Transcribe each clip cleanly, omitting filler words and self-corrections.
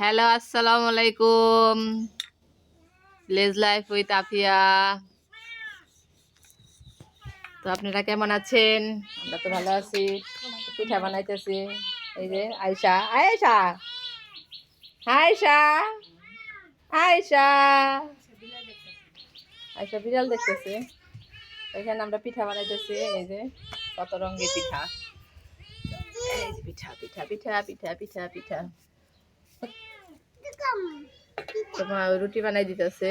Hello, আসসালামু আলাইকুম। Village life with Afia. তো আপনারা কেমন আছেন? আমরা তো ভালো আছি। পিঠা বানাইতেছি। এই যে আয়শা, আয়েশা, আয়েশা, আয়েশা, আয়েশা বিড়াল দেখতেছে। এখানে আমরা পিঠা বানাইতেছি। এই যে কত রঙের পিঠা। এই যে পিঠা পিঠা পিঠা পিঠা পিঠা পিঠা। তোমার রুটি বানাই দিতেছে।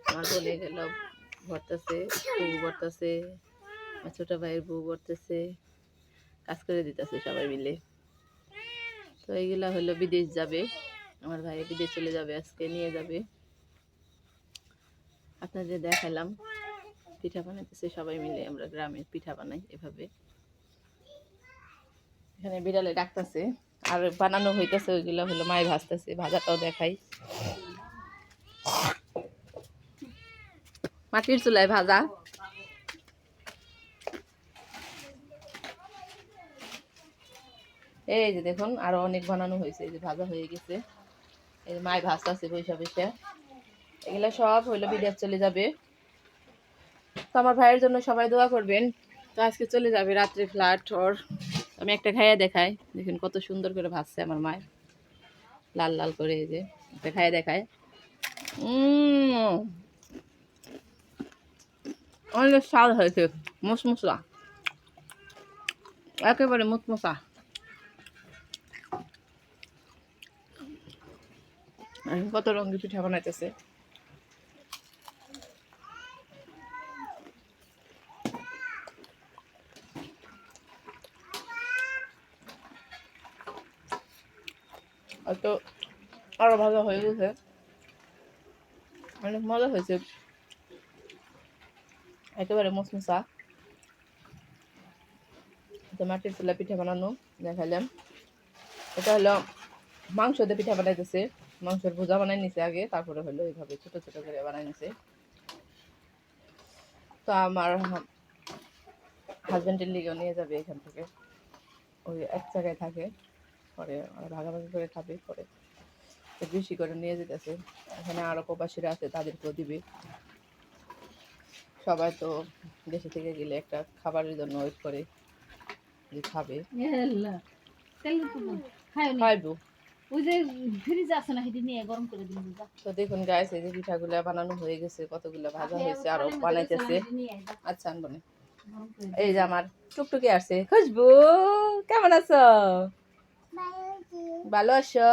আমার বলে গেল ভরতেছে, বউ ভরতেছে, আমার ছোট ভাইয়ের বউ ভরতেছে, কাজ করে দিতেছে সবাই মিলে। তো এইগুলা হলো বিদেশ যাবে, আমার ভাই বিদেশ চলে যাবে, আজকে নিয়ে যাবে। আপনাদের দেখালাম পিঠা বানাইতেছে সবাই মিলে, আমরা গ্রামের পিঠা বানাই এভাবে। এখানে বিড়ালে ডাকতেছে আর বানানো হইতেছে, ওইগুলো হলো মায়ে ভাজতেছে, ভাজাটাও দেখাই। মাটির চুলায় ভাজা। এই যে দেখুন আরো অনেক বানানো হয়েছে, এই যে ভাজা হয়ে গেছে। এই যে মায় ভাজতেছে বৈশা বৈশা। এগুলা সব হইলো বিদেশ চলে যাবে। তো আমার ভাইয়ের জন্য সবাই দোয়া করবেন। তো আজকে চলে যাবে রাত্রে ফ্লাইট ওর। আমি একটা খাইয়ে দেখাই, দেখুন কত সুন্দর করে ভাজছে আমার মায়, লাল লাল করে। এই যে একটা খাইয়ে দেখায়। অনেক স্বাদ হয়েছে, মশমশা, একেবারে মুচমচা। কত রঙের পিঠা বানাইতেছে। তো আরো ভালো হয়ে গেছে, অনেক মজা হয়েছে, একেবারে মশমশা। তো মাটির চুলা পিঠা বানানো দেখালাম। এটা হলো মাংস দিয়ে পিঠা বানাইতেছে, মাংসের ভুজা বানাই নিছে আগে, তারপরে হলো এইভাবে ছোট ছোট করে বানাই নিছে। তো আমার হাজবেন্ডের লিগেও নিয়ে যাবে এখান থেকে, ওই এক জায়গায় থাকে, পরে ভাগাভাগি করে খাবে, পরে বেশি করে নিয়ে যেতেছে। এখানে আরো প্রবাসীরা আছে, তাদেরকেও দিবে। সবাই তো দেশে থেকে গেলে একটা খাবারের জন্য ওয়েট করে যে খাবে, খাইবো। তো দেখুন গাইস, এই যে পিঠাগুলা বানানো হয়ে গেছে, কতগুলা ভাজা হয়েছে, আরো বানাইতেছে। আচ্ছা আনবো না। এই যে আমার টুকটুকি আসছে, খুশবু কেমন আছো? ভালো আছো?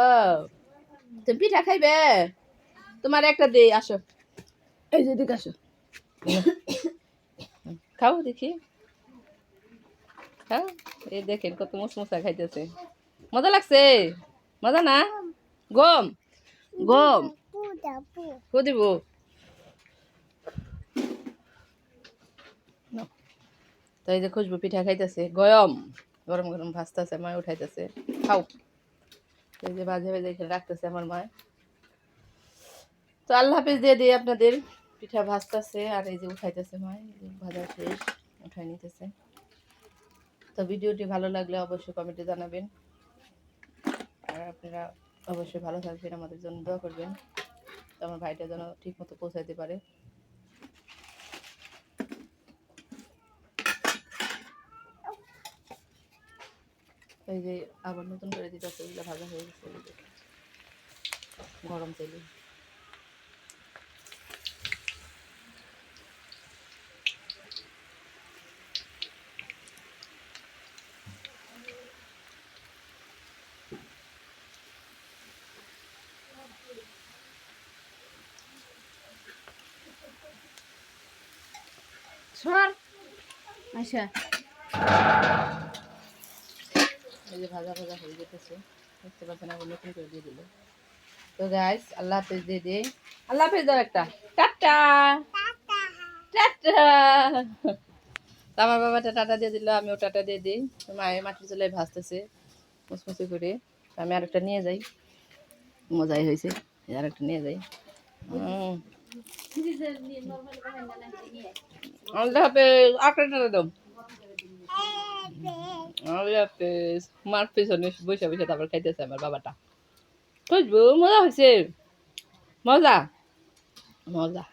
তুমি পিঠা খাইবে? তোমার একটা দে, আসো, এই যে দিকে আসো, খাও দেখি, খাও। এই দেখেন কত মশমশা খাইতেছে, মজা লাগছে? মজা না? গম গম ফু দিব। তো এই যে খুশবু পিঠা খাইতেছে, গরম গরম গরম ভাজতেছে, মায় উঠাইতেছে, খাও। এই যে ভাজে ভাজে এখানে রাখতেছে আমার মায়। তো আল্লাহ হাফিজ দিয়ে দিই আপনাদের। পিঠা ভাজতেছে আর এই যে উঠাইতেছে মায়, ভাজা শেষ, উঠাই নিতেছে। তো ভিডিওটি ভালো লাগলে অবশ্যই কমেন্টে জানাবেন, আর আপনারা অবশ্যই ভালো থাকবেন, আমাদের জন্য দোয়া করবেন, তো আমার ভাইটা যেন ঠিক মতো পৌঁছাইতে পারে। এই যে আবার নতুন করে দিতেছে, এগুলো ভাজা হয়ে গেছে গরম তেলে। আচ্ছা, এই যে ভাজা ভাজা হয়ে যেতেছে, দেখতে পাচ্ছেন, আবার নতুন করে দিয়ে দিল। তো গাইস, আল্লাহ হাফেজ দিয়ে দিই। আল্লাহ হাফেজ দাও একটা, টাটা টাটা। তো আমার বাবাটা টাটা দিয়ে দিল, আমিও টাটা দিয়ে দিই। মায়ের মাটির চুলায় ভাজতেছে মুসমুসি করে, আমি আরেকটা নিয়ে যাই, মজাই হয়েছে, আরেকটা নিয়ে যাই। আল্লাহ হাফেজ, আরেকটা টাটা দাও। আল্লাহ হাফেজ। মার পিছনে বসে বসে তারপর খাইতেছে আমার বাবাটা। খুশবু মজা হয়েছে মজা মজা